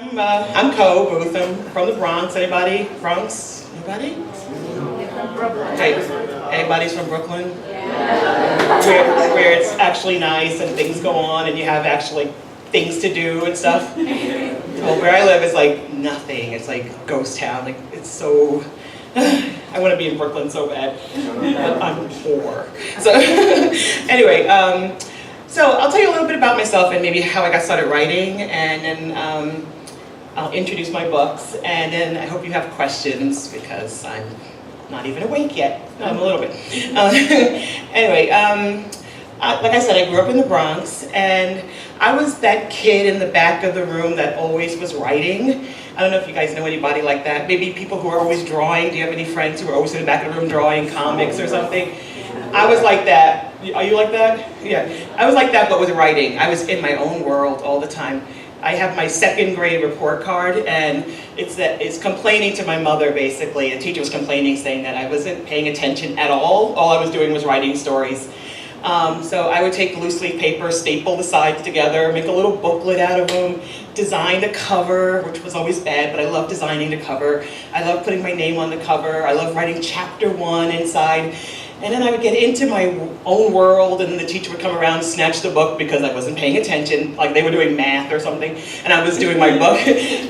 I'm Coe Booth. I'm from the Bronx. Anybody? Bronx? Anybody? Hey, anybody's from Brooklyn? Where it's actually nice and things go on and you have actually things to do and stuff. Well, where I live is like nothing. It's like ghost town. Like it's so. I want to be in Brooklyn so bad, but I'm poor. So anyway, so I'll tell you a little bit about myself and maybe how I got started writing, and then I'll introduce my books, and then I hope you have questions because I'm not even awake yet. I'm a little bit. Anyway, like I said, I grew up in the Bronx, and I was that kid in the back of the room that always was writing. I don't know if you guys know anybody like that. Maybe people who are always drawing. Do you have any friends who are always in the back of the room drawing comics or something? I was like that. Are you like that? Yeah. I was like that, but with writing. I was in my own world all the time. I have my second grade report card, and it's complaining to my mother, basically. The teacher was complaining, saying that I wasn't paying attention at all. All I was doing was writing stories. So I would take loose leaf paper, staple the sides together, make a little booklet out of them, design the cover, which was always bad, but I love designing the cover. I love putting my name on the cover. I love writing chapter 1 inside. And then I would get into my own world, and then the teacher would come around and snatch the book because I wasn't paying attention, like they were doing math or something, and I was doing my book.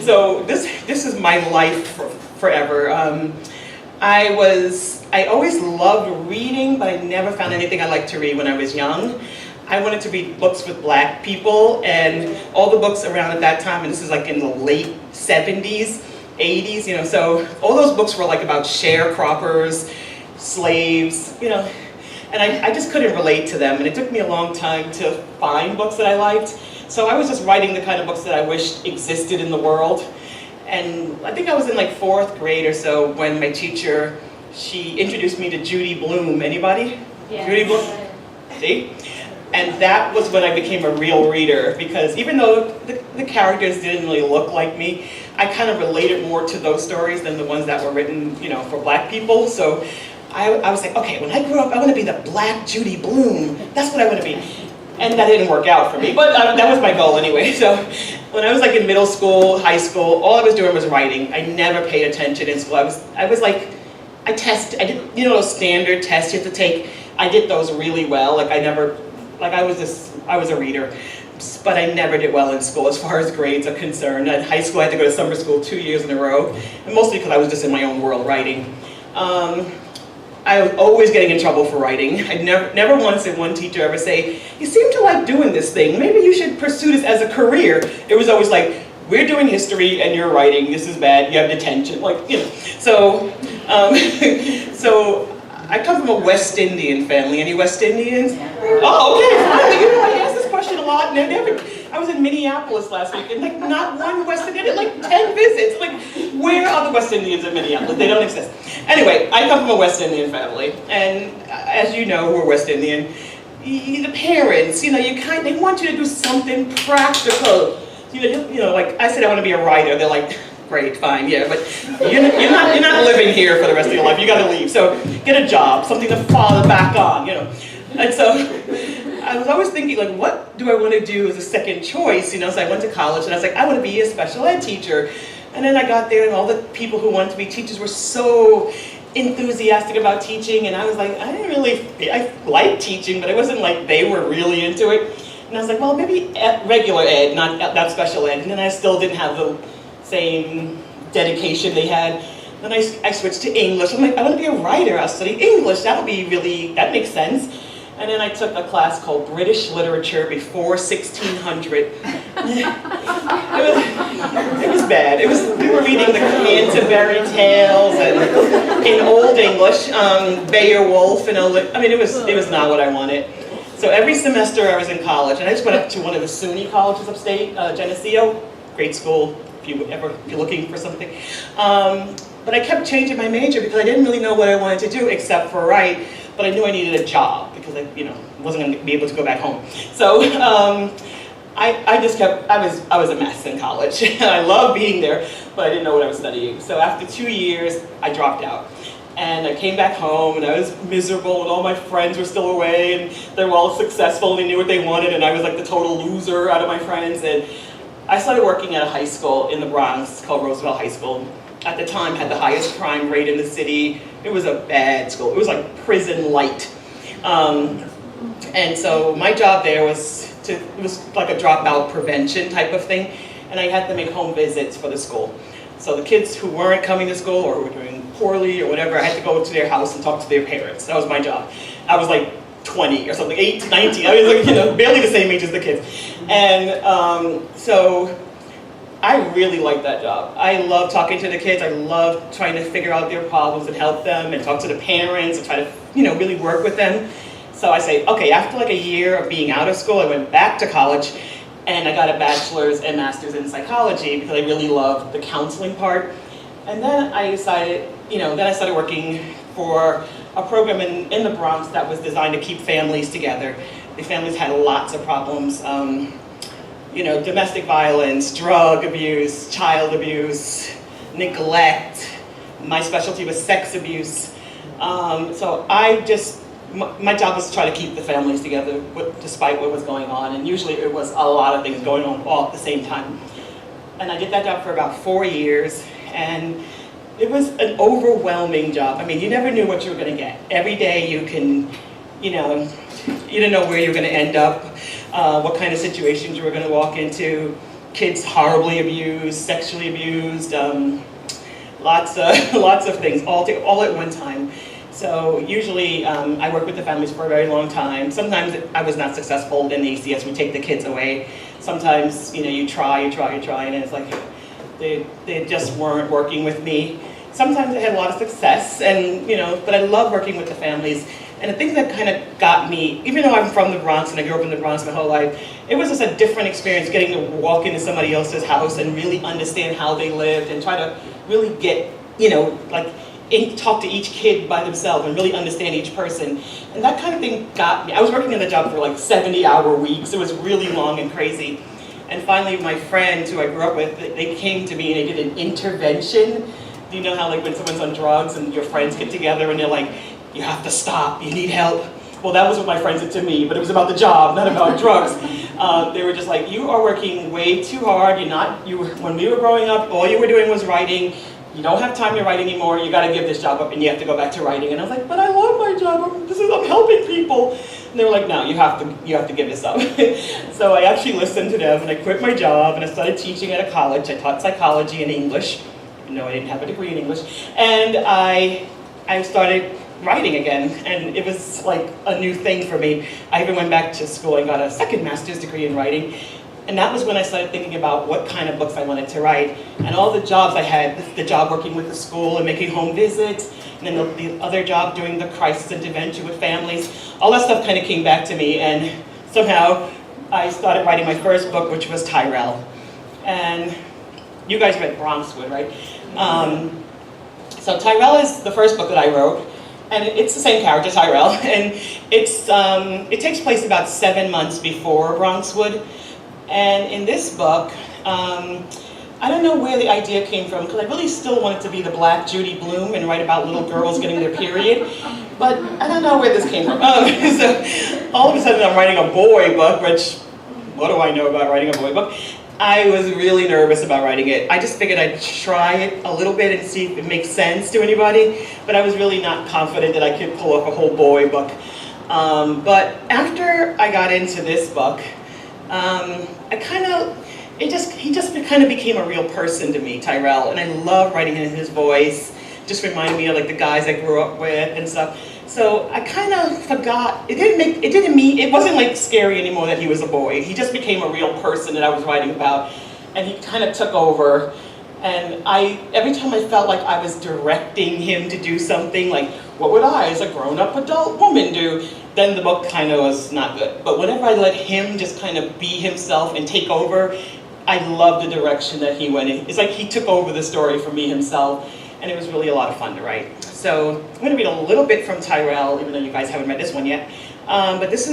So this is my life forever. I always loved reading, but I never found anything I liked to read when I was young. I wanted to read books with black people, and all the books around at that time, and this is like in the late 70s, 80s, you know, so all those books were like about sharecroppers, slaves, you know, and I just couldn't relate to them, and it took me a long time to find books that I liked. So I was just writing the kind of books that I wished existed in the world. And I think I was in like 4th grade or so when my teacher, she introduced me to Judy Blume. Anybody? Yeah. Judy Blume? See? And that was when I became a real reader, because even though the characters didn't really look like me, I kind of related more to those stories than the ones that were written, you know, for black people. So I was like, okay, when I grow up, I want to be the black Judy Blume. That's what I want to be. And that didn't work out for me, but that was my goal anyway. So when I was like in middle school, high school, all I was doing was writing. I never paid attention in school. I was like, I did, you know, those standard tests you have to take. I did those really well. Like I was a reader, but I never did well in school as far as grades are concerned. In high school, I had to go to summer school 2 years in a row, and mostly because I was just in my own world writing. I was always getting in trouble for writing. I never once did one teacher ever say, you seem to like doing this thing, maybe you should pursue this as a career. It was always like, we're doing history and you're writing, this is bad, you have detention, like, you know. So, so I come from a West Indian family. Any West Indians? Oh, okay, finally, you know, I ask this question a lot, and I was in Minneapolis last week, and like not one West Indian, I did like 10 visits. Like, where are the West Indians in Minneapolis? They don't exist. Anyway, I come from a West Indian family, and as you know, who are West Indian, the parents, you know, they want you to do something practical. You know, like I said, I want to be a writer. They're like, great, fine, yeah, but you're not living here for the rest of your life. You got to leave. So get a job, something to fall back on, you know. And so I was always thinking, like, what do I want to do as a second choice? You know, so I went to college, and I was like, I want to be a special ed teacher. And then I got there, and all the people who wanted to be teachers were so enthusiastic about teaching, and I was like, I liked teaching, but it wasn't like they were really into it. And I was like, well, maybe regular ed, not special ed. And then I still didn't have the same dedication they had. Then I switched to English. I'm like, I want to be a writer. I'll study English. That makes sense. And then I took a class called British Literature before 1600. It was bad. We were reading the Canterbury Tales and in Old English, Beowulf, and it was not what I wanted. So every semester I was in college, and I just went up to one of the SUNY colleges upstate, Geneseo, great school if you're looking for something. But I kept changing my major because I didn't really know what I wanted to do except for write. But I knew I needed a job because I wasn't going to be able to go back home. So I was a mess in college. I loved being there, but I didn't know what I was studying. So after 2 years, I dropped out. And I came back home, and I was miserable, and all my friends were still away, and they were all successful, and they knew what they wanted, and I was like the total loser out of my friends. And I started working at a high school in the Bronx called Roosevelt High School. At the time, had the highest crime rate in the city. It was a bad school. It was like prison light. And so my job there was it was like a dropout prevention type of thing. And I had to make home visits for the school. So the kids who weren't coming to school or who were doing poorly or whatever, I had to go to their house and talk to their parents. That was my job. I was like 20 or something, 18, 19. I was like, barely the same age as the kids. And so I really liked that job. I love talking to the kids. I love trying to figure out their problems and help them and talk to the parents and try to, really work with them. So I say, okay, after like a year of being out of school, I went back to college and I got a bachelor's and master's in psychology because I really loved the counseling part. And then I decided, then I started working for a program in the Bronx that was designed to keep families together. The families had lots of problems, domestic violence, drug abuse, child abuse, neglect. My specialty was sex abuse. So my job was to try to keep the families together despite what was going on. And usually it was a lot of things going on all at the same time. And I did that job for about 4 years. And it was an overwhelming job. I mean, you never knew what you were going to get. Every day you can, you didn't know where you were going to end up, what kind of situations you were going to walk into. Kids horribly abused, sexually abused, lots of things all at one time. So usually I worked with the families for a very long time. Sometimes I was not successful in the ACS. We take the kids away. Sometimes you try, and it's like they just weren't working with me. Sometimes I had a lot of success, and but I love working with the families. And the thing that kind of got me, even though I'm from the Bronx and I grew up in the Bronx my whole life, it was just a different experience getting to walk into somebody else's house and really understand how they lived and try to really get, talk to each kid by themselves and really understand each person. And that kind of thing got me. I was working in the job for like 70-hour weeks. It was really long and crazy. And finally, my friends who I grew up with, they came to me and they did an intervention. Do you know how when someone's on drugs and your friends get together and they're like, you have to stop, you need help? Well, that was what my friends did to me, but it was about the job, not about drugs. They were just like, you are working way too hard. When we were growing up, all you were doing was writing. You don't have time to write anymore. You got to give this job up and you have to go back to writing. And I was like, but I love my job. I'm helping people. And they were like, no, you have to give this up. So I actually listened to them and I quit my job and I started teaching at a college. I taught psychology and English. No, I didn't have a degree in English. And I started writing again, and it was like a new thing for me. I even went back to school and got a second master's degree in writing. And that was when I started thinking about what kind of books I wanted to write. And all the jobs I had, the job working with the school and making home visits, and then the other job doing the crisis intervention with families, all that stuff kind of came back to me. And somehow I started writing my first book, which was Tyrell. And you guys read Bronxwood, right? So Tyrell is the first book that I wrote. And it's the same character, Tyrell. And it takes place about 7 months before Bronxwood. And in this book, I don't know where the idea came from, because I really still wanted to be the Black Judy Blume and write about little girls getting their period. But I don't know where this came from. So all of a sudden I'm writing a boy book, which, what do I know about writing a boy book? I was really nervous about writing it. I just figured I'd try it a little bit and see if it makes sense to anybody, but I was really not confident that I could pull off a whole boy book. But after I got into this book, he just kind of became a real person to me, Tyrell, and I love writing in his voice. Just reminded me of like the guys I grew up with and stuff. So I kind of forgot. It wasn't like scary anymore that he was a boy. He just became a real person that I was writing about, and he kind of took over. And every time I felt like I was directing him to do something, like what would I, as a grown-up adult woman, do? Then the book kind of was not good. But whenever I let him just kind of be himself and take over, I love the direction that he went in. It's like he took over the story for me himself, and it was really a lot of fun to write. So I'm going to read a little bit from Tyrell, even though you guys haven't read this one yet. But this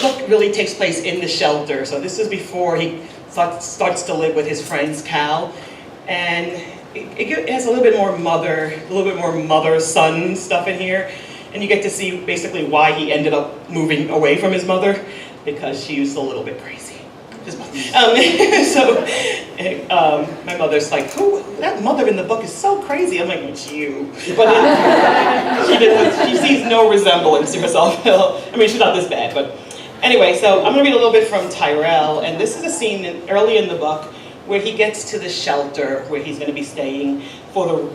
book really takes place in the shelter. So this is before he starts to live with his friends, Cal. And it has a little bit more mother-son stuff in here. And you get to see basically why he ended up moving away from his mother, because she was a little bit crazy. My mother's like, who? That mother in the book is so crazy. I'm like, it's you. But she sees no resemblance to herself. I mean, she's not this bad, but anyway, so I'm gonna read a little bit from Tyrell, and this is a scene early in the book where he gets to the shelter where he's gonna be staying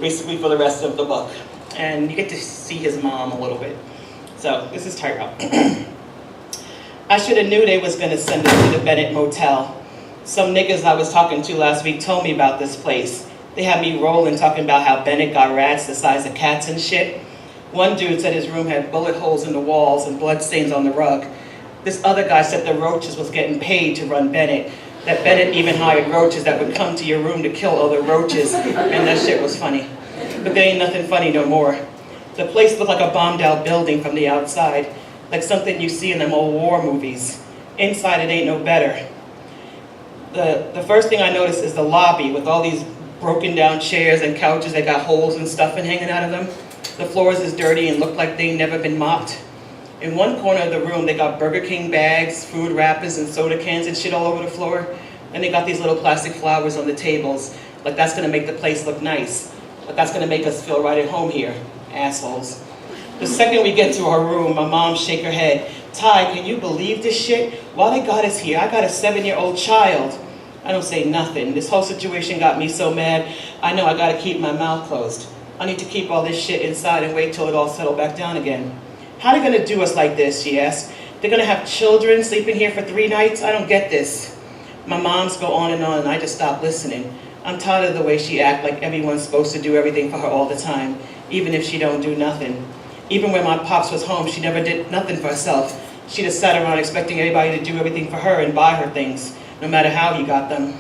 basically for the rest of the book. And you get to see his mom a little bit. So this is Tyrell. I should have knew they was gonna send us to the Bennett Motel. Some niggas I was talking to last week told me about this place. They had me rolling talking about how Bennett got rats the size of cats and shit. One dude said his room had bullet holes in the walls and blood stains on the rug. This other guy said the roaches was getting paid to run Bennett. That Bennett even hired roaches that would come to your room to kill other roaches. And that shit was funny. But there ain't nothing funny no more. The place looked like a bombed out building from the outside. Like something you see in them old war movies. Inside it ain't no better. The first thing I noticed is the lobby with all these broken down chairs and couches that got holes and stuffing hanging out of them. The floors is dirty and look like they ain't never been mopped. In one corner of the room, they got Burger King bags, food wrappers, and soda cans and shit all over the floor. And they got these little plastic flowers on the tables. Like that's gonna make the place look nice. Like that's gonna make us feel right at home here. Assholes. The second we get to our room, my mom shake her head. Ty, can you believe this shit? Why they got us here? I got a 7-year-old child. I don't say nothing. This whole situation got me so mad, I know I gotta keep my mouth closed. I need to keep all this shit inside and wait till it all settled back down again. How are they gonna do us like this, she asked. They're gonna have children sleeping here for 3 nights? I don't get this. My moms go on, and I just stop listening. I'm tired of the way she act like everyone's supposed to do everything for her all the time, even if she don't do nothing. Even when my pops was home, she never did nothing for herself. She just sat around expecting everybody to do everything for her and buy her things, no matter how he got them.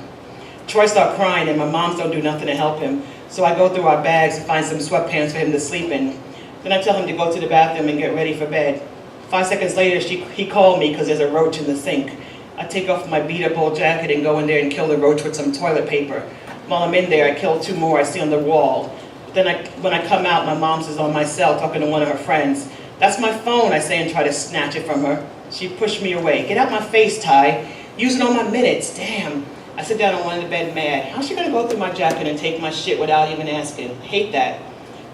Troy started crying, and my moms don't do nothing to help him. So I go through our bags and find some sweatpants for him to sleep in. Then I tell him to go to the bathroom and get ready for bed. 5 seconds later, he called me because there's a roach in the sink. I take off my beat-up old jacket and go in there and kill the roach with some toilet paper. While I'm in there, I kill 2 more I see on the wall. Then when I come out, my mom's is on my cell talking to one of her friends. That's my phone, I say, and try to snatch it from her. She pushed me away. Get out my face, Ty. Using all my minutes, damn. I sit down on one of the bed mad. How's she gonna go through my jacket and take my shit without even asking? Hate that.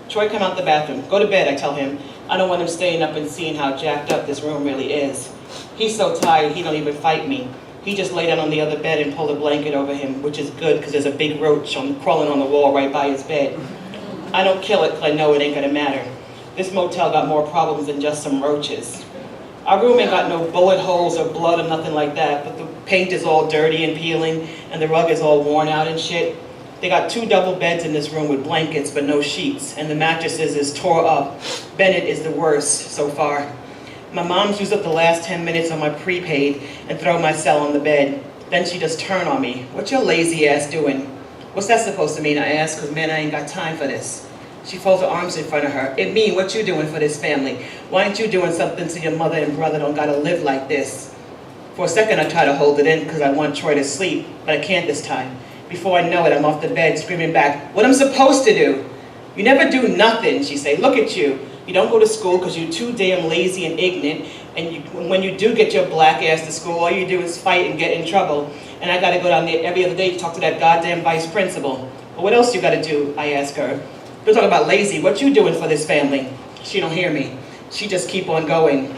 Troy come out the bathroom. Go to bed, I tell him. I don't want him staying up and seeing how jacked up this room really is. He's so tired, he don't even fight me. He just lay down on the other bed and pulled a blanket over him, which is good because there's a big roach crawling on the wall right by his bed. I don't kill it because I know it ain't gonna matter. This motel got more problems than just some roaches. Our room ain't got no bullet holes or blood or nothing like that, but the paint is all dirty and peeling, and the rug is all worn out and shit. They got 2 double beds in this room with blankets but no sheets, and the mattresses is tore up. Bennett is the worst so far. My mom's used up the last 10 minutes on my prepaid and throw my cell on the bed. Then she just turn on me. What your lazy ass doing? What's that supposed to mean, I ask, because man, I ain't got time for this. She folds her arms in front of her. It mean, what you doing for this family? Why ain't you doing something so your mother and brother don't gotta live like this? For a second, I try to hold it in because I want Troy to sleep, but I can't this time. Before I know it, I'm off the bed screaming back, what I'm supposed to do? You never do nothing, she say. Look at you. You don't go to school because you're too damn lazy and ignorant, and when you do get your black ass to school, all you do is fight and get in trouble. And I gotta go down there every other day to talk to that goddamn vice principal. Well, what else you gotta do, I ask her. We're talking about lazy, what you doing for this family? She don't hear me. She just keep on going.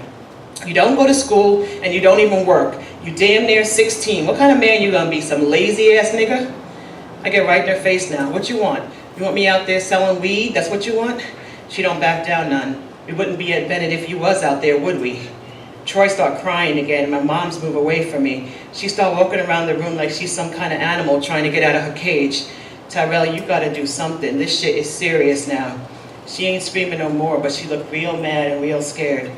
You don't go to school and you don't even work. You damn near 16. What kind of man you gonna be, some lazy ass nigga? I get right in her face now. What you want? You want me out there selling weed? That's what you want? She don't back down none. We wouldn't be at Bennett if you was out there, would we? Troy start crying again and my mom's move away from me. She start walking around the room like she's some kind of animal trying to get out of her cage. Tyrell, you gotta do something. This shit is serious now. She ain't screaming no more, but she looked real mad and real scared.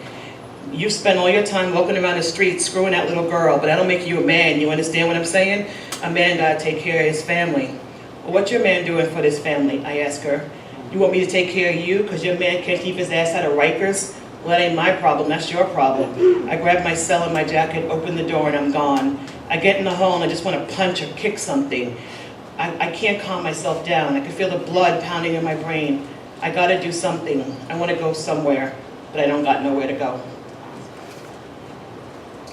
You spend all your time walking around the streets screwing that little girl, but that don't make you a man. You understand what I'm saying? A man gotta take care of his family. Well, what's your man doing for this family? I ask her. You want me to take care of you because your man can't keep his ass out of Rikers? Well, that ain't my problem, that's your problem. I grab my cell in my jacket, open the door, and I'm gone. I get in the hall and I just want to punch or kick something. I can't calm myself down. I can feel the blood pounding in my brain. I gotta do something. I want to go somewhere, but I don't got nowhere to go.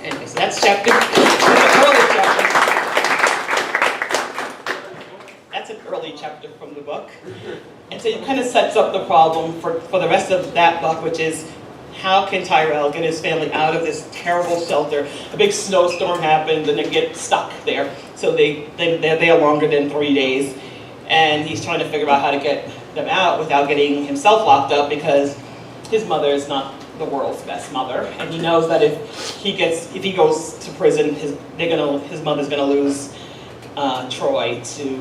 Anyways, that's chapter, that's the early chapter. book. And so it kind of sets up the problem for the rest of that book, which is how can Tyrell get his family out of this terrible shelter? A big snowstorm happened and they get stuck there. So they're there longer than 3 days. And he's trying to figure out how to get them out without getting himself locked up, because his mother is not the world's best mother. And he knows that if he goes to prison, his mother's gonna lose Troy to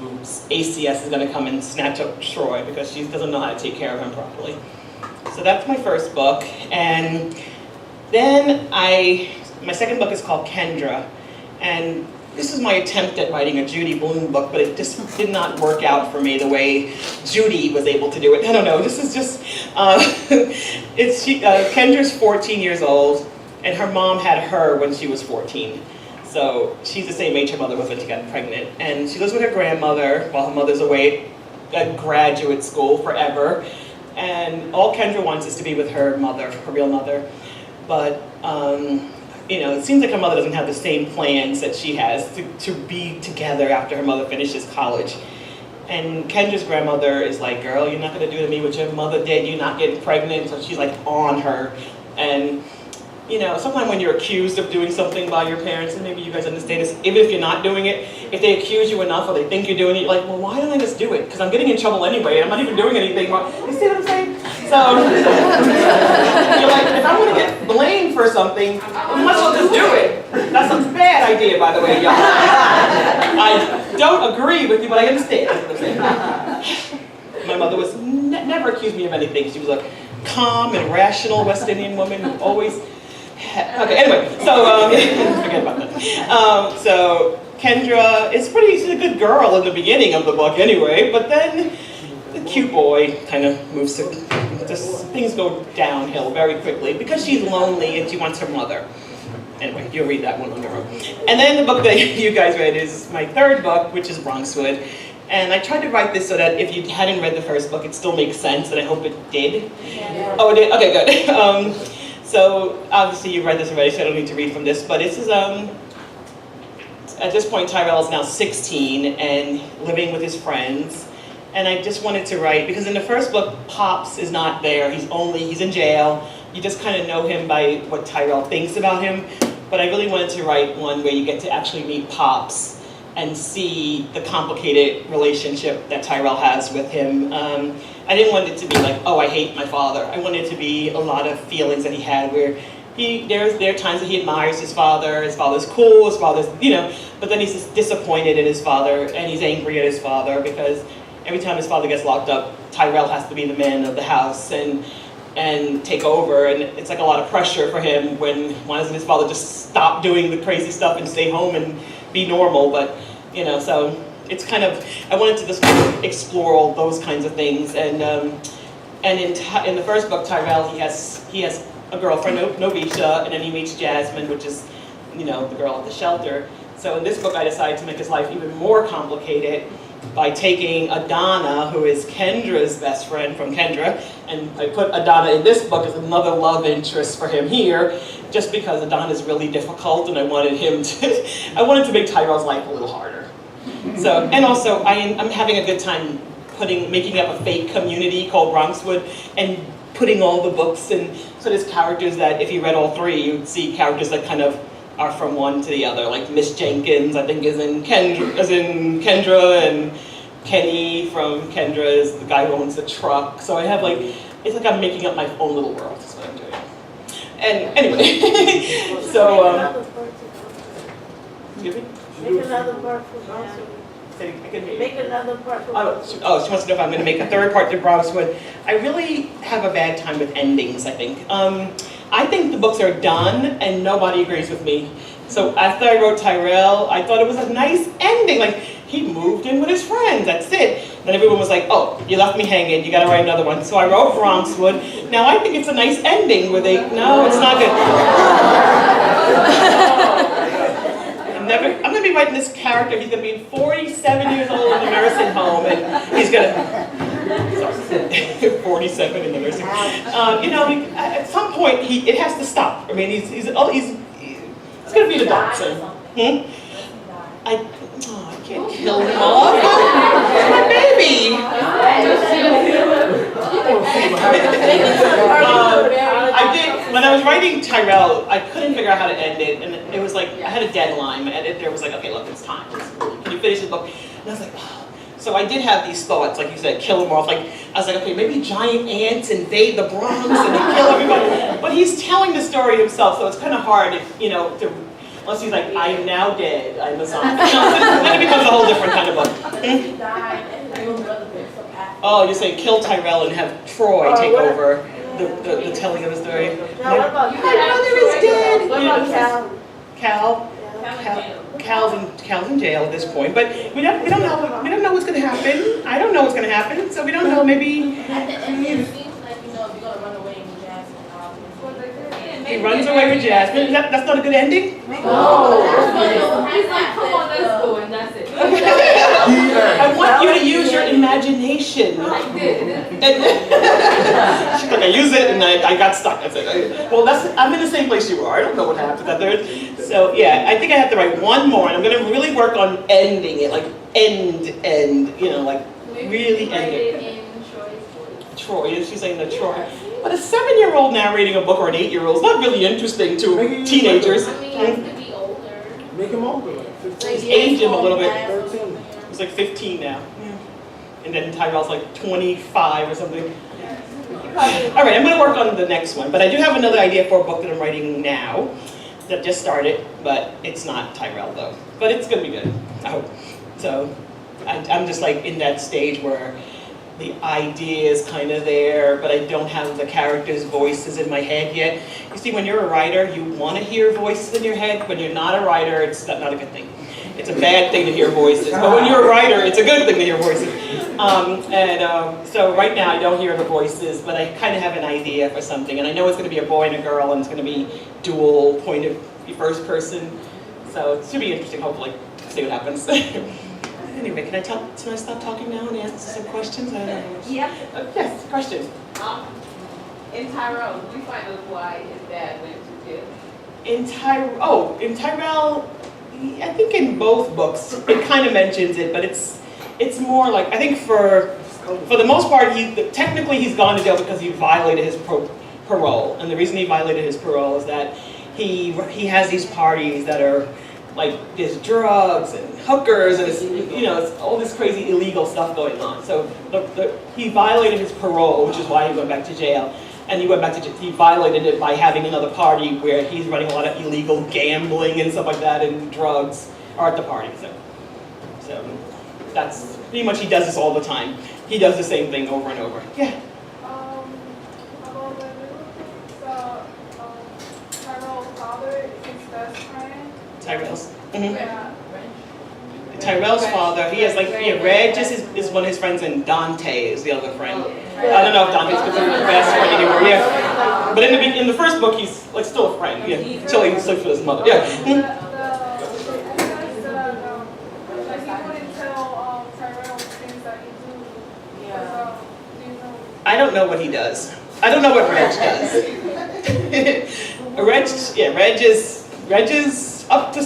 ACS is gonna come and snatch up Troy because she doesn't know how to take care of him properly. So that's my first book. And then my second book is called Kendra. And this is my attempt at writing a Judy Blume book, but it just did not work out for me the way Judy was able to do it. I don't know, this is just, Kendra's 14 years old, and her mom had her when she was 14. So she's the same age her mother was when she got pregnant. And she lives with her grandmother while her mother's away at graduate school forever. And all Kendra wants is to be with her mother, her real mother. But, it seems like her mother doesn't have the same plans that she has to be together after her mother finishes college. And Kendra's grandmother is like, girl, you're not gonna do to me what your mother did, you're not getting pregnant. So she's like on her. And sometimes when you're accused of doing something by your parents, and maybe you guys understand this, even if you're not doing it, if they accuse you enough or they think you're doing it, you're like, well, why don't I just do it? Because I'm getting in trouble anyway, I'm not even doing anything wrong. You see what I'm saying? So, you're like, if I'm going to get blamed for something, I might as well just do it. That's a bad idea, by the way, y'all. I don't agree with you, but I understand. That's what I'm saying. My mother was never accused me of anything. She was a calm and rational West Indian woman who always... Okay, anyway, so, forget about that. So, Kendra is she's a good girl in the beginning of the book anyway, but then the cute boy kind of moves to, things go downhill very quickly because she's lonely and she wants her mother. Anyway, you'll read that one on your own. And then the book that you guys read is my third book, which is Bronxwood. And I tried to write this so that if you hadn't read the first book, it still makes sense, and I hope it did. Yeah. Oh, it did? Okay, good. So, obviously you read this already, so I don't need to read from this, but this is, at this point Tyrell is now 16 and living with his friends. And I just wanted to write, because in the first book, Pops is not there, he's in jail. You just kind of know him by what Tyrell thinks about him. But I really wanted to write one where you get to actually meet Pops and see the complicated relationship that Tyrell has with him. I didn't want it to be like, oh, I hate my father. I wanted it to be a lot of feelings that he had where there are times that he admires his father's cool, his father's, but then he's just disappointed in his father and he's angry at his father because every time his father gets locked up, Tyrell has to be the man of the house and take over, and it's like a lot of pressure for him when why doesn't his father just stop doing the crazy stuff and stay home and be normal, but so it's kind of, I wanted to just explore all those kinds of things, and in the first book, Tyrell, he has a girlfriend, Novisha, and then he meets Jasmine, which is, the girl at the shelter. So in this book, I decided to make his life even more complicated by taking Adana, who is Kendra's best friend from Kendra, and I put Adana in this book as another love interest for him here, just because Adana is really difficult, and I wanted to make Tyrell's life a little harder. So, and also, I'm having a good time making up a fake community called Bronxwood, and putting all the books, and so there's characters that if you read all three, you'd see characters that kind of are from one to the other, like Miss Jenkins, I think is in Kendra, and Kenny from Kendra is the guy who owns the truck. So I have it's like I'm making up my own little world, that's what I'm doing. And anyway, so, excuse me? Make another part for Bronxwood. Make another part for Bronxwood. Oh, she wants to know if I'm going to make a third part to Bronxwood. I really have a bad time with endings, I think. I think the books are done and nobody agrees with me. So after I wrote Tyrell, I thought it was a nice ending. Like, he moved in with his friends, that's it. Then everyone was like, oh, you left me hanging, you gotta write another one. So I wrote Bronxwood. Now I think it's a nice ending where no, it's not good. I'm gonna be writing this character, he's gonna be 47 years old in a nursing home, and he's gonna, 47 in the nursing home. At some point, it has to stop. I mean, he's gonna be an adult soon. I can't kill him off. He's my baby. I did, when I was writing Tyrell, I couldn't figure out how to end it, and it was like, I had a deadline, my editor was like, okay, look, it's time, can you finish the book? And I was like, oh. So I did have these thoughts, like you said, kill them off, like, I was like, okay, maybe giant ants invade the Bronx and they kill everybody, but he's telling the story himself, so it's kind of hard, if, you know, to, unless he's like, I am now dead, I'm a zombie. Then it becomes a whole different kind of book. Oh, you're saying kill Tyrell and have Troy take over the telling of the story? Now, what about my mother is dead! What about Cal? Cal's in jail at this point, but we don't know what's going to happen. I don't know what's going to happen, so we don't know. Maybe At the end, it seems like you're gonna run away with Jasmine. he runs away with Jasmine. That's not a good ending. No. He's like, come on, let's go, and that's it. I want you to use your imagination. I did. She's like, I use it and I got stuck. That's it. Well, I'm in the same place you are. I don't know what happened out there. So yeah, I think I have to write one more, and I'm going to really work on ending it, like end, you know, like really end it. In Troy's voice. Troy, she's saying that Troy. But a 7-year-old narrating a book or an 8-year-old is not really interesting to teenagers. I mean, he has to be older. Make him older, like 15. Age him a little bit. 13. He's like 15 now. And then Tyrell's like 25 or something. All right, I'm going to work on the next one, but I do have another idea for a book that I'm writing now that just started, but it's not Tyrell though. But it's going to be good, I hope. So I'm just like in that stage where the idea is kind of there, but I don't have the characters' voices in my head yet. You see, when you're a writer, you want to hear voices in your head. When you're not a writer, it's not a good thing. It's a bad thing to hear voices. But when you're a writer, it's a good thing to hear voices. So right now, I don't hear the voices, but I kind of have an idea for something. And I know it's going to be a boy and a girl, and it's going to be dual point of view, first person. So it should be interesting, hopefully. See what happens. Anyway, can I stop talking now and answer some questions? I don't know. Yep. Yes, question. In Tyrell, did you find out why his dad went to jail? In Tyrell, I think in both books, it kind of mentions it, but it's more like, I think for the most part, technically he's gone to jail because he violated his parole. And the reason he violated his parole is that he has these parties that are like there's drugs and hookers and it's all this crazy illegal stuff going on. So he violated his parole, which is why he went back to jail. And he violated it by having another party where he's running a lot of illegal gambling and stuff like that, and drugs are at the party. So that's pretty much, he does this all the time. He does the same thing over and over. Yeah. About the little things, Tyrell's father is his best friend. Tyrell's. Yeah. Tyrell's father, he has Reg is one of his friends, and Dante is the other friend. I don't know if Dante's considered his best friend anymore, yeah. But in the first book, he's like still a friend, yeah, until he sleeps with his mother, yeah. He wouldn't tell Tyrell things that he do. Do you know? I don't know what he does. I don't know what Reg does. Reg is up to.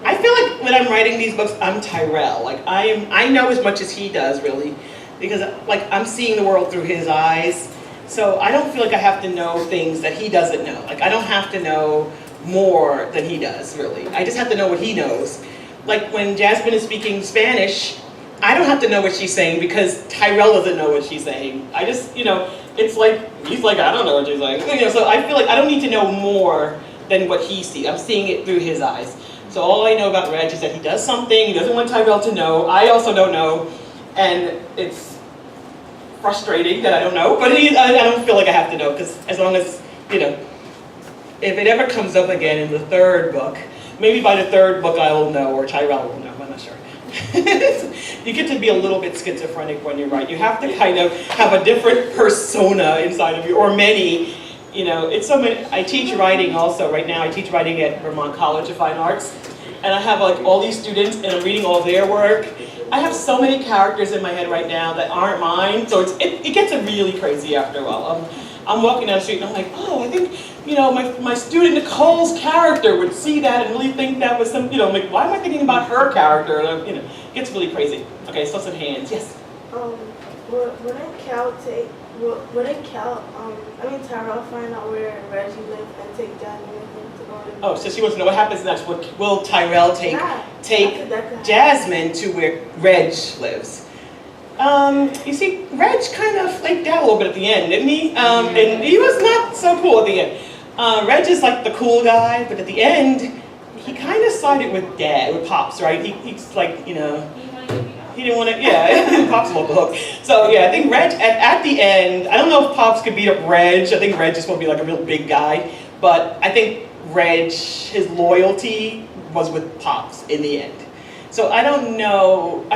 I feel like when I'm writing these books, I'm Tyrell. Like I know as much as he does, really, because like I'm seeing the world through his eyes. So I don't feel like I have to know things that he doesn't know. Like I don't have to know more than he does, really. I just have to know what he knows. Like when Jasmine is speaking Spanish, I don't have to know what she's saying because Tyrell doesn't know what she's saying. I just, it's like he's like, I don't know what she's like. So I feel like I don't need to know more than what he sees. I'm seeing it through his eyes. So all I know about Reg is that he does something, he doesn't want Tyrell to know, I also don't know, and it's frustrating that I don't know, but I don't feel like I have to know, because as long as, if it ever comes up again in the third book, maybe by the third book I will know, or Tyrell will know, I'm not sure. You get to be a little bit schizophrenic when you write. You have to kind of have a different persona inside of you, or many. It's so many. I teach writing also. Right now I teach writing at Vermont College of Fine Arts. And I have like all these students and I'm reading all their work. I have so many characters in my head right now that aren't mine. So it gets really crazy after a while. I'm walking down the street and I'm like, oh, I think, my student Nicole's character would see that and really think that was some, I'm like, why am I thinking about her character? And it gets really crazy. Okay, so some hands. Yes? Wouldn't Tyrell find out where Reggie lived and take Jasmine with him to go to? Oh, so she wants to know what happens next. Will Tyrell take Jasmine to where Reg lives? You see, Reg kind of flaked out a little bit at the end, didn't he? And he was not so cool at the end. Reg is like the cool guy, but at the end, he kind of sided with Pops, right? He's like, you know, he didn't want to, yeah, Pops off the hook. So yeah, I think Reg, at the end, I don't know if Pops could beat up Reg. I think Reg is supposed to be like a real big guy, but I think Reg, his loyalty was with Pops in the end. So I don't know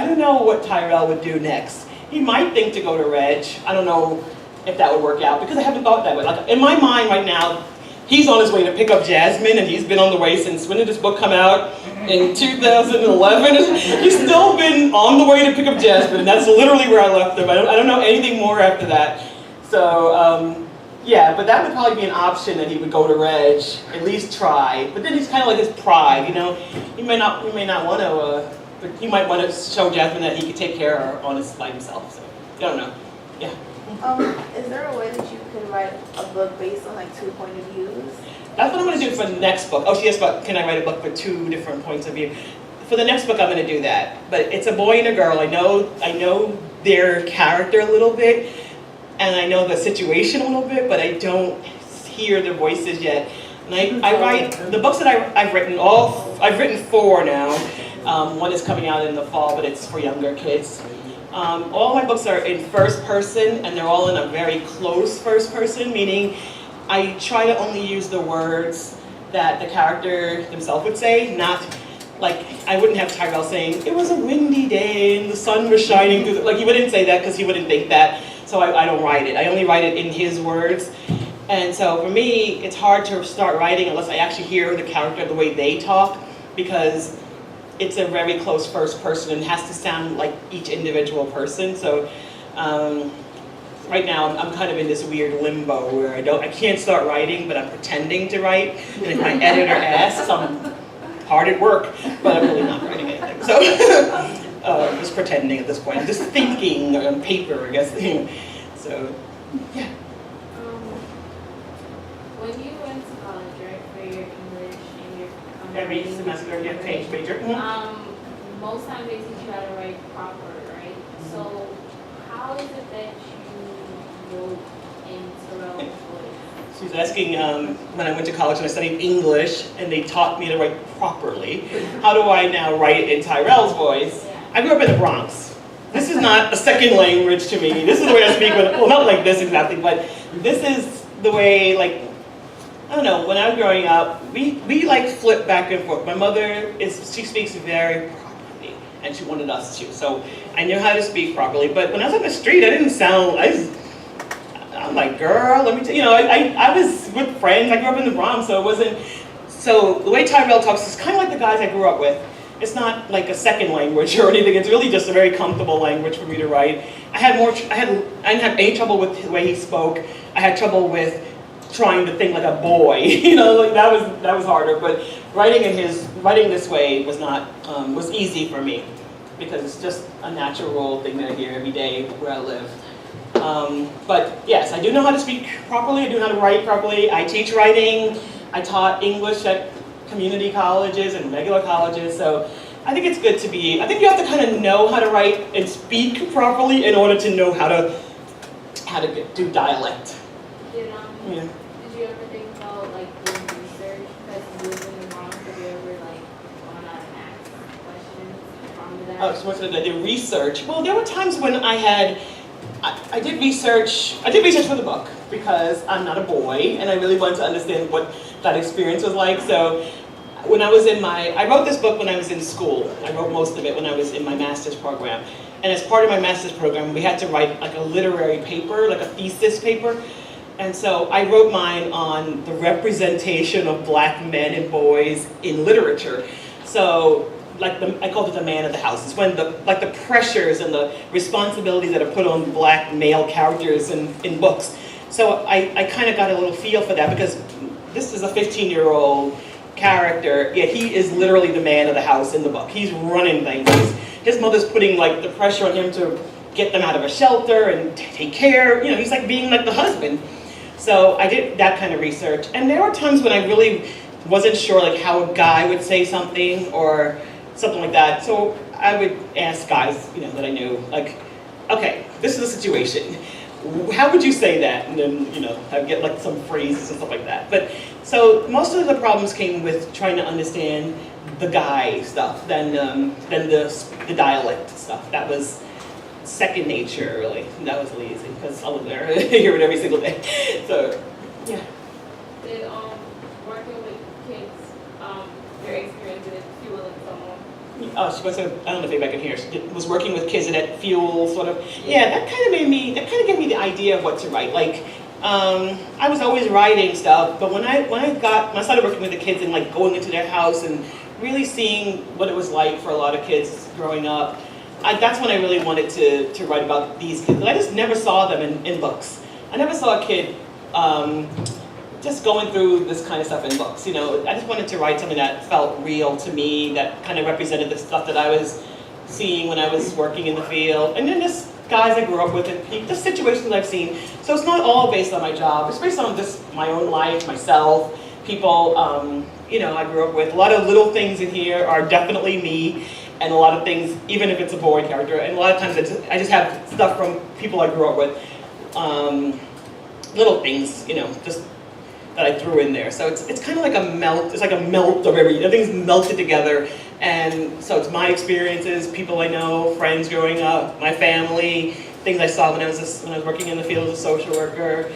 what Tyrell would do next. He might think to go to Reg. I don't know if that would work out because I haven't thought that way. Like in my mind right now, he's on his way to pick up Jasmine, and he's been on the way since, when did this book come out? In 2011. He's still been on the way to pick up Jasmine, and that's literally where I left him. I don't know anything more after that. So yeah, but that would probably be an option that he would go to Reg, at least try. But then he's kind of like his pride, you know. He may not want to, but he might want to show Jasmine that he could take care of her by himself. So I don't know. Yeah. Is there a way that you can write a book based on like 2 point of views? That's what I'm going to do for the next book. Oh, she asked about, can I write a book with 2 different points of view? For the next book, I'm going to do that. But it's a boy and a girl. I know their character a little bit, and I know the situation a little bit, but I don't hear their voices yet. And I write, the books that I've written, I've written 4 now. One is coming out in the fall, but it's for younger kids. All my books are in first person, and they're all in a very close first person, meaning I try to only use the words that the character himself would say, not like, I wouldn't have Tyrell saying, it was a windy day and the sun was shining through like he wouldn't say that because he wouldn't think that, so I don't write it. I only write it in his words. And so for me, it's hard to start writing unless I actually hear the character the way they talk, because it's a very close first person and has to sound like each individual person. So right now I'm kind of in this weird limbo where I can't start writing, but I'm pretending to write. And if my editor asks, I'm hard at work, but I'm really not writing anything. So just pretending at this point, just thinking on paper, I guess. So yeah. When you went to college, right, for your English and your Every semester you change major. Most times they teach you how to write proper, right? So how is it that you wrote in Tyrell's voice? She's asking, when I went to college and I studied English and they taught me to write properly, how do I now write in Tyrell's voice? I grew up in the Bronx. This is not a second language to me. This is the way I speak, well, not like this exactly, but this is the way, like, I don't know, when I was growing up, we like flip back and forth. My mother, she speaks very properly, and she wanted us to. So I knew how to speak properly, but when I was on the street, I didn't sound, I'm like, girl, let me tell you, I was with friends. I grew up in the Bronx, so it wasn't, so the way Tyrell talks is kind of like the guys I grew up with. It's not like a second language or anything. It's really just a very comfortable language for me to write. I didn't have any trouble with the way he spoke. I had trouble with trying to think like a boy, like that was harder. But writing this way was easy for me because it's just a natural thing that I hear every day where I live. But yes, I do know how to speak properly. I do know how to write properly. I teach writing. I taught English at community colleges and regular colleges. So I think it's good to be. I think you have to kind of know how to write and speak properly in order to know how to do dialect. Did you ever think about like doing research because you live in the Bronx? Have you ever like gone out and asked questions from that? Oh, so what did I do? Research. Well, there were times when I did research. I did research for the book because I'm not a boy and I really wanted to understand what that experience was like. So when I was I wrote this book when I was in school. I wrote most of it when I was in my master's program. And as part of my master's program, we had to write like a literary paper, like a thesis paper. And so I wrote mine on the representation of black men and boys in literature. So I called it the man of the house. It's when the pressures and the responsibilities that are put on black male characters in books. So I kind of got a little feel for that because this is a 15-year-old character, yet he is literally the man of the house in the book. He's running things. His mother's putting like the pressure on him to get them out of a shelter and take care. You know, he's like being like the husband. So I did that kind of research. And there were times when I really wasn't sure like how a guy would say something or something like that. So I would ask guys, you know, that I knew, like, okay, this is the situation. How would you say that? And then, you know, I'd get like some phrases and stuff like that. But so most of the problems came with trying to understand the guy stuff than the dialect stuff. That was second nature, really. And that was really easy because I live there, I hear it every single day. So, yeah. Did working with kids, your experience in fueling someone? Oh, she was. I don't know if anybody can hear. She was working with kids and at fuel, sort of. Yeah, that kind of gave me the idea of what to write. Like, I was always writing stuff, but when I started working with the kids and like going into their house and really seeing what it was like for a lot of kids growing up, that's when I really wanted to write about these kids. I just never saw them in books. I never saw a kid just going through this kind of stuff in books. You know, I just wanted to write something that felt real to me, that kind of represented the stuff that I was seeing when I was working in the field. And then just guys I grew up with and just situations I've seen. So it's not all based on my job. It's based on just my own life, myself, people, you know, I grew up with. A lot of little things in here are definitely me. And a lot of things, even if it's a boy character, and a lot of times I just have stuff from people I grew up with. Little things, you know, just that I threw in there. So it's kind of like a melt. It's like a melt of everything's melted together. And so it's my experiences, people I know, friends growing up, my family, things I saw when I was working in the field as a social worker,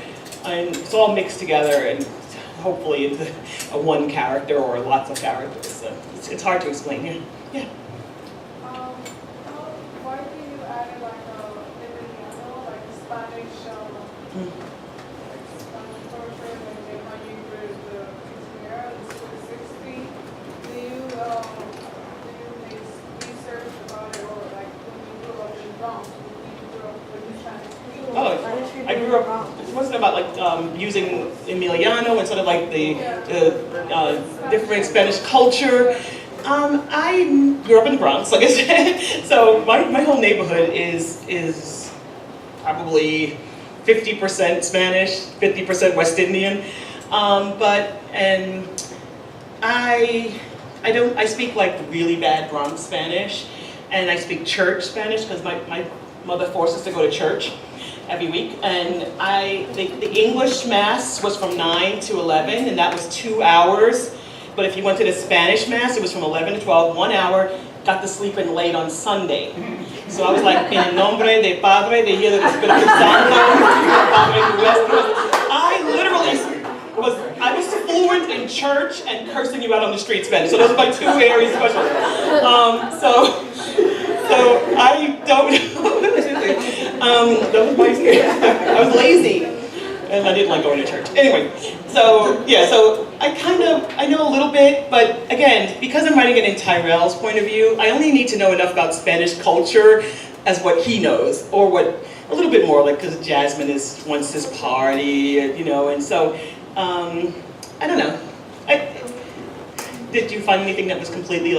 and it's all mixed together and hopefully into a one character or lots of characters. So it's hard to explain here. Yeah. Why do you add like like Spanish, like Spanish culture, and then when you read the KidsRead, the 60, do you make research about it, or like when you grew up in Bronx, when you grew up with Spanish people? Oh, I grew up, it wasn't about like using Emiliano and sort of like the different Spanish culture. I grew up in the Bronx, like I said, so my whole neighborhood is probably 50% Spanish, 50% West Indian, I speak like really bad Bronx Spanish, and I speak church Spanish because my mother forced us to go to church every week, and the English Mass was from 9 to 11, and that was 2 hours. But if you went to the Spanish Mass, it was from 11 to 12, 1 hour, got to sleep in late on Sunday. So I was like, en nombre de Padre, de Hijo, de Espíritu Santo, Padre Nuestro. I was fluent in church and cursing you out on the street, Spanish. So those are my two areas of special. So I don't know. That was my experience. I was lazy. And I didn't like going to church. Anyway, so yeah, so I know a little bit, but again, because I'm writing it in Tyrell's point of view, I only need to know enough about Spanish culture as what he knows, or what, a little bit more, like, because Jasmine wants this party, you know, and so, I don't know. Did you find anything that was completely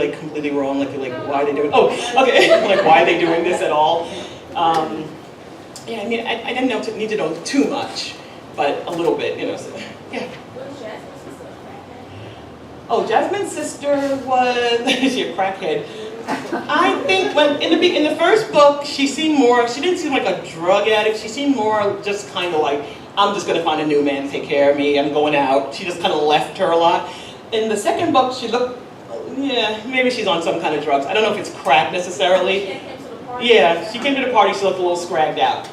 wrong, like why are they doing, oh, okay, like why are they doing this at all? Yeah, I mean, I didn't need to know too much, but a little bit, you know, so, yeah. Was Jasmine's sister a crackhead? Oh, Jasmine's sister was, she a crackhead. I think in the first book, she didn't seem like a drug addict, she seemed more just kind of like, I'm just gonna find a new man to take care of me, I'm going out. She just kind of left her a lot. In the second book, she looked, yeah, maybe she's on some kind of drugs. I don't know if it's crack necessarily. She came to the party. Yeah, she came to the party, she looked a little scragged out.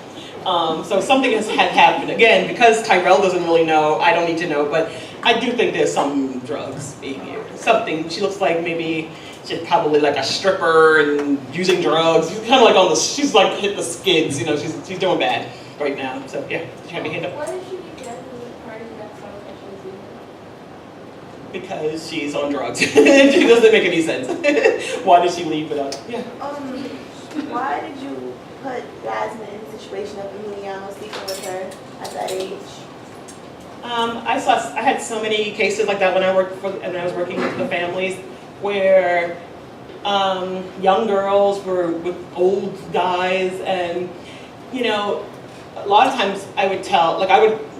So something had happened. Again, because Tyrell doesn't really know, I don't need to know, but I do think there's some drugs being used. Something, she looks like maybe she's probably like a stripper and using drugs. She's kind of like she's like hit the skids, you know, she's doing bad right now. So yeah, did you have me hand up? Why did she leave Jasmine at the party that summer that she was leaving? Because she's on drugs. It doesn't make any sense. Why did she leave without, yeah. Why did you put Jasmine in the situation of Emiliano sleeping with her at that age? I had so many cases like that when I was working with the families, where Young girls were with old guys, and you know, a lot of times I would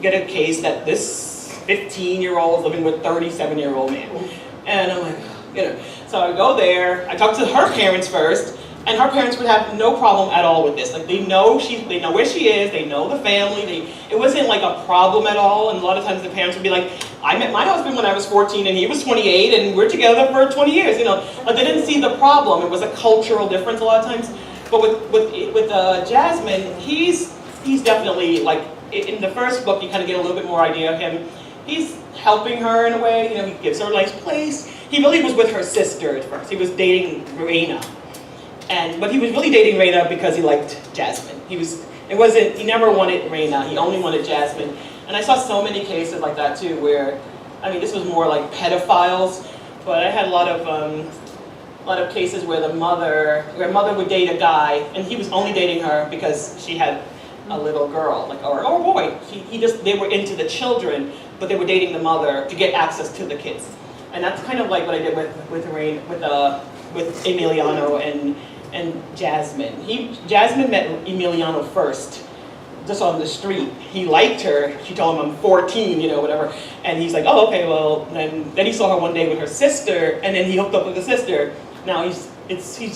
get a case that this 15-year-old is living with 37-year-old man, and I'm like, you know, so I go there, I talk to her parents first, and her parents would have no problem at all with this. Like they know where she is, they know the family, it wasn't like a problem at all. And a lot of times the parents would be like, I met my husband when I was 14 and he was 28 and we're together for 20 years, you know. But they didn't see the problem. It was a cultural difference a lot of times. But with Jasmine, he's definitely like, in the first book you kind of get a little bit more idea of him. He's helping her in a way, you know, he gives her a nice place. He really was with her sister at first. He was dating Raina. But he was really dating Raina because he liked Jasmine. He never wanted Raina, he only wanted Jasmine. And I saw so many cases like that too, where, I mean, this was more like pedophiles, but I had a lot of cases where mother would date a guy, and he was only dating her because she had a little girl, like, or a boy. They were into the children, but they were dating the mother to get access to the kids. And that's kind of like what I did with Emiliano and Jasmine. Jasmine met Emiliano first, just on the street. He liked her. She told him, I'm 14, you know, whatever. And he's like, oh, okay, well, then he saw her one day with her sister, and then he hooked up with the sister. Now he's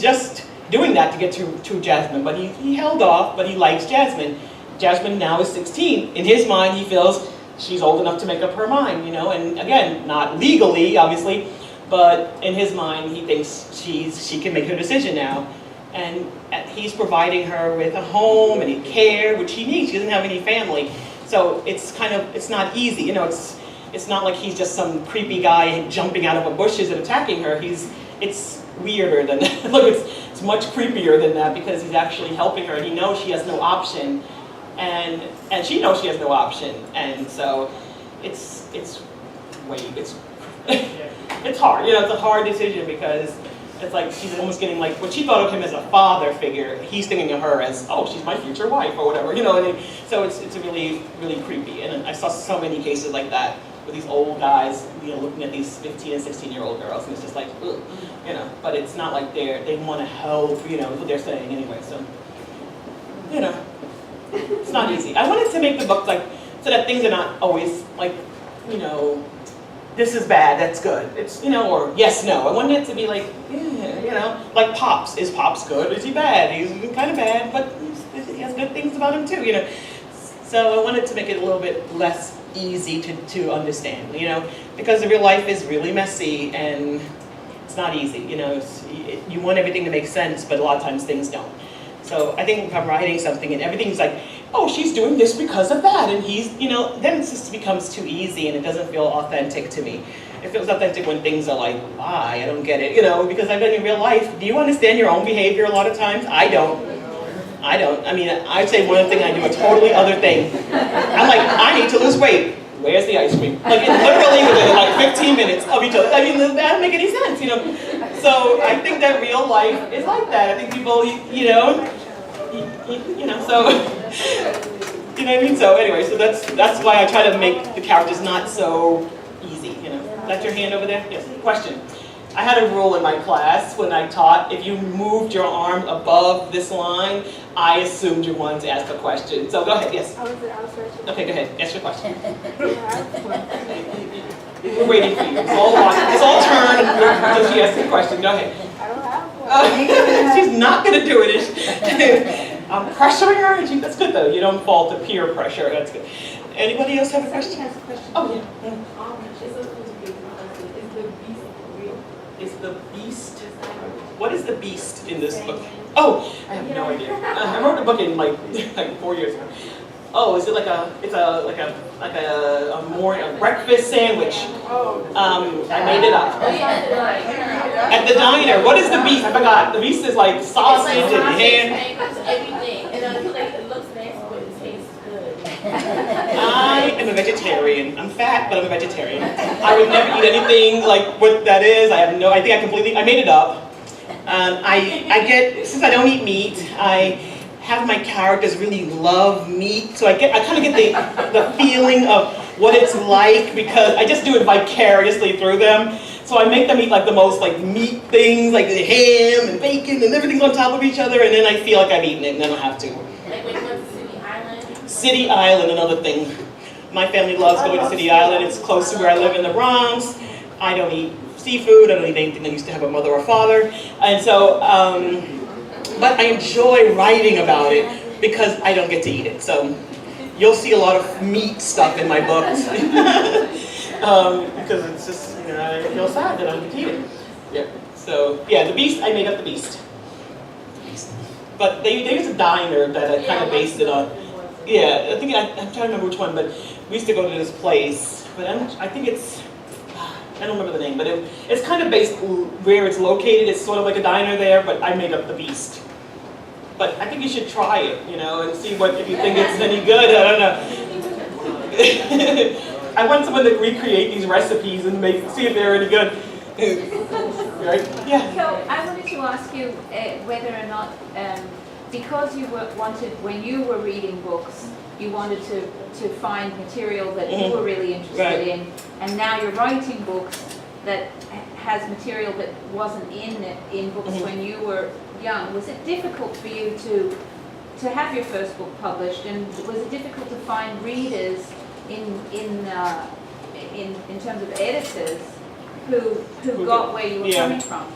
just doing that to get to Jasmine, but he held off, but he likes Jasmine. Jasmine now is 16. In his mind, he feels she's old enough to make up her mind, you know, and again, not legally, obviously, but in his mind, he thinks she can make her decision now. And he's providing her with a home and care, which she needs. She doesn't have any family. So it's not easy. You know, it's not like he's just some creepy guy jumping out of the bushes and attacking her. It's weirder than that. Look, it's much creepier than that because he's actually helping her and he knows she has no option. And she knows she has no option. And so it's hard. You know, it's a hard decision because it's like she's almost getting like, what she thought of him as a father figure, he's thinking of her as, oh, she's my future wife or whatever, you know. And so it's really, really creepy. And I saw so many cases like that with these old guys, you know, looking at these 15 and 16-year-old girls, and it's just like, ugh, you know. But it's not like they want to help, you know, what they're saying anyway. So, you know, it's not easy. I wanted to make the book like so that things are not always like, you know, this is bad, that's good. It's, you know, or yes, no. I wanted it to be like, yeah, you know, like Pops. Is Pops good? Is he bad? He's kind of bad, but he has good things about him too, you know. So I wanted to make it a little bit less easy to understand, you know, because the real life is really messy and it's not easy, you know. You want everything to make sense, but a lot of times things don't. So I think if I'm writing something and everything's like, oh, she's doing this because of that, and he's, you know, then it just becomes too easy and it doesn't feel authentic to me. It feels authentic when things are like, why? I don't get it, you know, because I've been in real life. Do you understand your own behavior a lot of times? I don't. I mean, I'd say one thing, I do a totally other thing. I'm like, I need to lose weight. Where's the ice cream? Like, it literally within like 15 minutes of each other. I mean, that doesn't make any sense, you know. So I think that real life is like that. I think people, you know, so, you know what I mean? So anyway, so that's why I try to make the characters not so easy, you know. Is that your hand over there? Yes, question. I had a rule in my class when I taught, if you moved your arm above this line, I assumed you wanted to ask a question. So go ahead, yes. Okay, go ahead, ask your question. We're waiting for you. It's all turned until she asks a question. Go ahead. I don't have one. She's not going to do it. I'm pressuring her, and that's good though. You don't fall to peer pressure. That's good. Anybody else have a question? Has a question. Oh yeah. Is the beast? What is the beast in this book? Oh, I have no idea. I wrote a book in like 4 years ago. Oh, is it like a breakfast sandwich? I made it up. At the diner. What is the beast? I forgot. The beast is like sausage and ham. Everything. And it looks nasty, but it tastes good. I am a vegetarian. I'm fat, but I'm a vegetarian. I would never eat anything like what that is. I made it up. Since I don't eat meat, I have my characters really love meat, so I kind of get the feeling of what it's like because I just do it vicariously through them. So I make them eat like the most like meat things, like the ham and bacon and everything's on top of each other, and then I feel like I've eaten it and then I don't have to. Like when you went to City Island? City Island, another thing. My family loves going to City Island. It's close to where I live in the Bronx. I don't eat seafood. I don't eat anything that used to have a mother or father. And so, but I enjoy writing about it because I don't get to eat it. So you'll see a lot of meat stuff in my books. Because it's just, you know, I feel sad that I don't get to eat it. Yeah. So, yeah, the Beast, I made up the Beast. But they used a diner that I kind of based it on. Yeah, I think, I'm trying to remember which one, but we used to go to this place. But I think it's, I don't remember the name, but it's kind of based where it's located. It's sort of like a diner there, but I made up the Beast. But I think you should try it, you know, and see if you think it's any good. I don't know. I want someone to recreate these recipes and see if they're any good. Right? Yeah. So I wanted to ask you whether or not, because you wanted, when you were reading books, you wanted to find material that you were really interested in, and now you're writing books that has material that wasn't in books when you were young. Was it difficult for you to have your first book published, and was it difficult to find readers in terms of editors who got where you were coming from?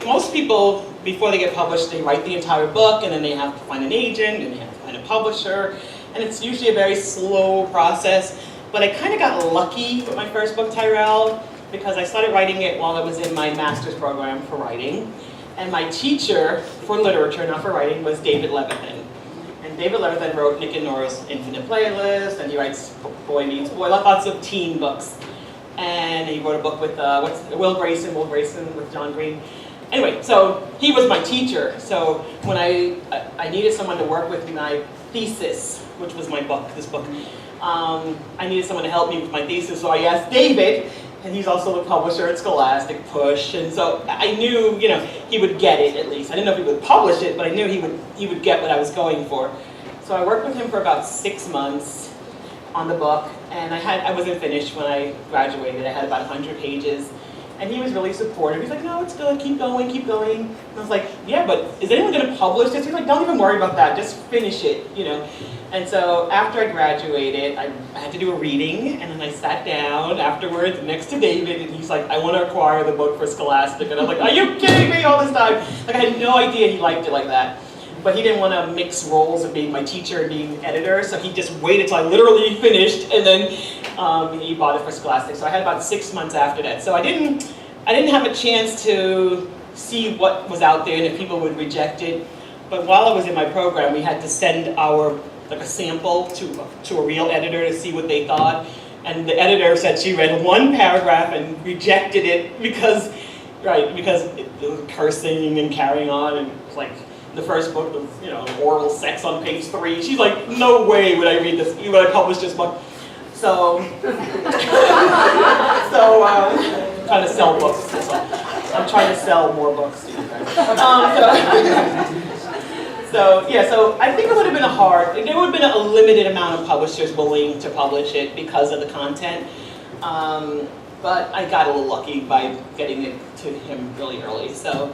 Most people, before they get published, they write the entire book, and then they have to find an agent, and they have to find a publisher, and it's usually a very slow process. But I kind of got lucky with my first book, Tyrell, because I started writing it while I was in my master's program for writing, and my teacher for literature, not for writing, was David Levithan. And David Levithan wrote Nick and Nora's Infinite Playlist, and he writes Boy Meets Boy, lots of teen books. And he wrote a book with Will Grayson with John Green. Anyway, so he was my teacher. So when I needed someone to work with my thesis, which was my book, this book, I needed someone to help me with my thesis. So I asked David, and he's also the publisher at Scholastic Push. And so I knew, you know, he would get it at least. I didn't know if he would publish it, but I knew he would get what I was going for. So I worked with him for about 6 months on the book, and I wasn't finished when I graduated. I had about 100 pages, and he was really supportive. He's like, no, it's good, keep going, keep going. And I was like, yeah, but is anyone going to publish this? He's like, don't even worry about that, just finish it, you know. And so after I graduated, I had to do a reading, and then I sat down afterwards next to David, and he's like, I want to acquire the book for Scholastic. And I'm like, are you kidding me all this time? Like, I had no idea he liked it like that. But he didn't want to mix roles of being my teacher and being editor, so he just waited till I literally finished, and then he bought it for Scholastic. So I had about 6 months after that. So I didn't have a chance to see what was out there and if people would reject it. But while I was in my program, we had to send a sample to a real editor to see what they thought. And the editor said she read one paragraph and rejected it because it was cursing and carrying on, and it's like, the first book was, you know, oral sex on page 3. She's like, no way would I read this, would I publish this book. So, trying to sell books. So I'm trying to sell more books to you guys. So I think it would have been there would have been a limited amount of publishers willing to publish it because of the content. But I got a little lucky by getting it to him really early. So.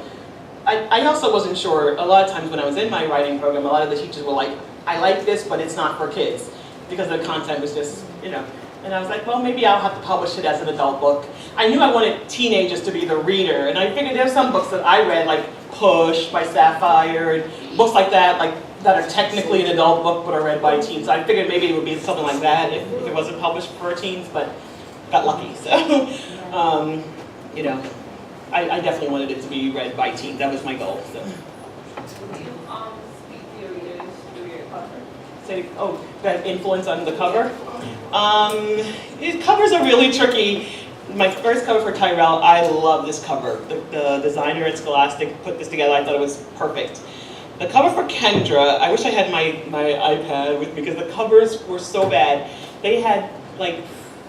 I also wasn't sure, a lot of times when I was in my writing program, a lot of the teachers were like, I like this, but it's not for kids, because the content was just, you know, and I was like, well, maybe I'll have to publish it as an adult book. I knew I wanted teenagers to be the reader, and I figured there's some books that I read, like Push by Sapphire, and books like that are technically an adult book, but are read by teens. So I figured maybe it would be something like that if it wasn't published for teens, but got lucky, so, you know. I definitely wanted it to be read by teens. That was my goal. So. Would you speak to your readers through your cover? That influence on the cover? Covers are really tricky. My first cover for Tyrell, I love this cover. The designer at Scholastic put this together. I thought it was perfect. The cover for Kendra, I wish I had my iPad with me because the covers were so bad. They had like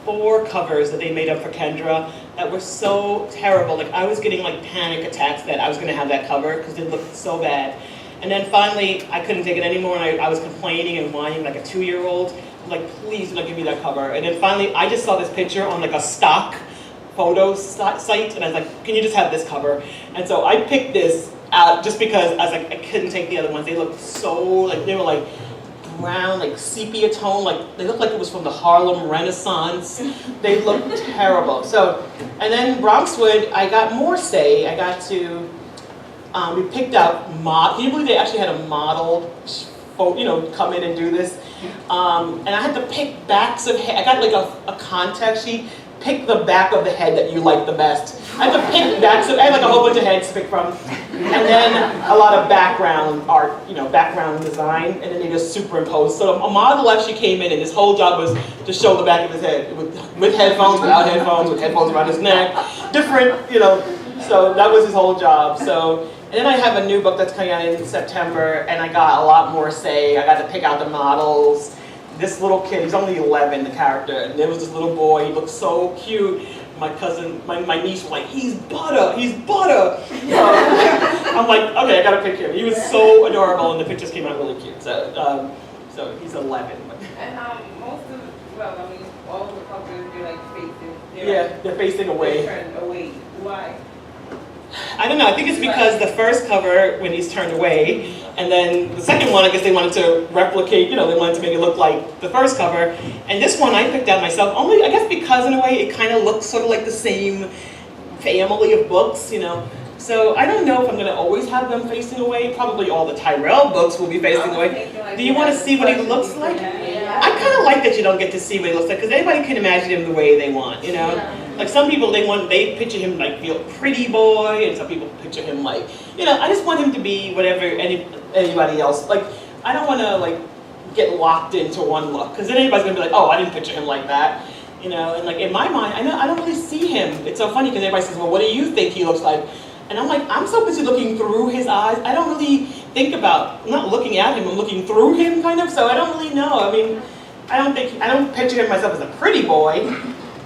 4 covers that they made up for Kendra that were so terrible. Like, I was getting like panic attacks that I was gonna have that cover because it looked so bad. And then finally, I couldn't take it anymore, and I was complaining and whining like a 2-year-old. like, please do not give me that cover. And then finally, I just saw this picture on like a stock photo site, and I was like, can you just have this cover? And so I picked this out just because I was like, I couldn't take the other ones. They looked so, like, they were like brown, like sepia tone, like they looked like it was from the Harlem Renaissance. They looked terrible. So, and then Bronxwood, I got more say. I got to, we picked out, can you believe they actually had a model, come in and do this? And I had to pick backs of head. I got like a contact sheet. Pick the back of the head that you like the best. I had to pick backs of, I had like a whole bunch of heads to pick from. And then a lot of background art, background design, and then they just superimposed. So a model actually came in, and his whole job was to show the back of his head with headphones, without headphones, with headphones around his neck, different, so that was his whole job. So, and then I have a new book that's coming out in September, and I got a lot more say. I got to pick out the models. This little kid, he's only 11, the character, and there was this little boy, he looked so cute. My cousin, my niece was like, he's butter. I'm like, okay, I gotta pick him. He was so adorable, and the pictures came out really cute. So, so he's 11. And most of, all of the couples, they're like facing. They're facing away. Turned away. Why? I don't know, I think it's because the first cover, when he's turned away, and then the second one, I guess they wanted to replicate, they wanted to make it look like the first cover. And this one I picked out myself, only, I guess because in a way it kind of looks sort of like the same family of books, So I don't know if I'm going to always have them facing away. Probably all the Tyrell books will be facing away. Do you want to see what he looks like? I kind of like that you don't get to see what he looks like, because anybody can imagine him the way they want, Like some people, they picture him like a pretty boy, and some people picture him like, I just want him to be whatever anybody else. Like, I don't want to like get locked into one look, because then anybody's going to be like, oh, I didn't picture him like that. And like in my mind, I don't really see him. It's so funny because everybody says, well, what do you think he looks like? And I'm like, I'm so busy looking through his eyes. I don't really think about, I'm not looking at him, I'm looking through him kind of, so I don't really know. I mean, I don't picture him myself as a pretty boy,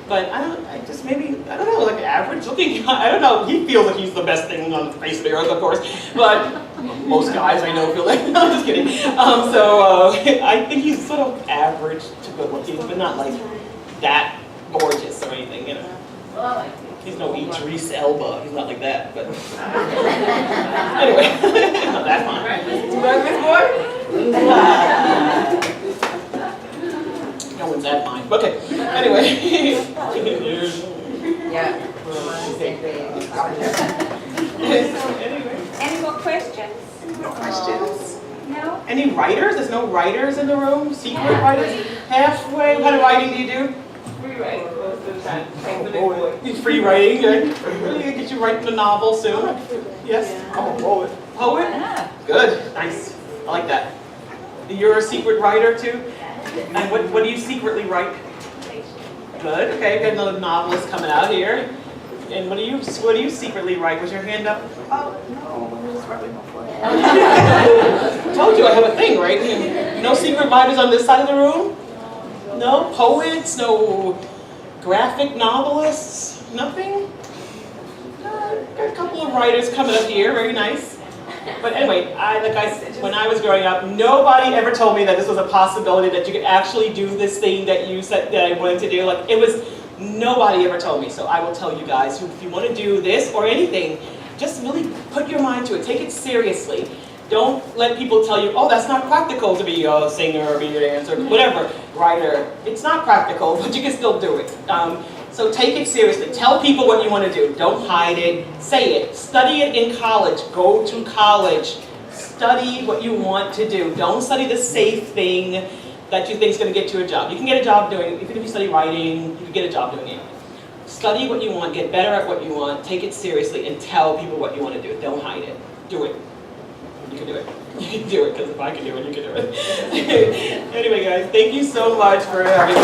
but I don't know, like average looking, I don't know, he feels like he's the best thing on the face of the earth, of course, but most guys I know feel like, no, I'm just kidding. I think he's sort of average to good looking, but not like that gorgeous or anything, Well, I like it. He's no Idris Elba. He's not like that, but anyway, no, that's fine. No one's that fine. Okay. Anyway. Yeah. Any more questions? No questions. No? Any writers? There's no writers in the room? Secret writers? Halfway? What kind of writing do you do? Free writing most of the time. He's free writing. Really get you writing a novel soon. Yes? I'm a poet. Poet? Ah. Good. Nice. I like that. You're a secret writer too? And what do you secretly write? Good. Okay, got another novelist coming out here. And what do you secretly write? Was your hand up? Oh, no, I'm just rubbing my forehead. Told you I have a thing, right? No secret writers on this side of the room? No poets? No graphic novelists? Nothing? Got a couple of writers coming up here, very nice. But anyway, when I was growing up, nobody ever told me that this was a possibility, that you could actually do this thing that you said that I wanted to do. Like, it was, nobody ever told me. So I will tell you guys, if you want to do this or anything, just really put your mind to it. Take it seriously. Don't let people tell you, oh, that's not practical to be a singer or be a dancer, whatever, writer. It's not practical, but you can still do it. So take it seriously. Tell people what you want to do. Don't hide it. Say it. Study it in college. Go to college. Study what you want to do. Don't study the safe thing that you think is going to get you a job. You can get a job doing it. Even if you study writing, you can get a job doing it. Study what you want. Get better at what you want. Take it seriously and tell people what you want to do. Don't hide it. Do it. You can do it. You can do it, because if I can do it, you can do it. Anyway, guys, thank you so much for having me.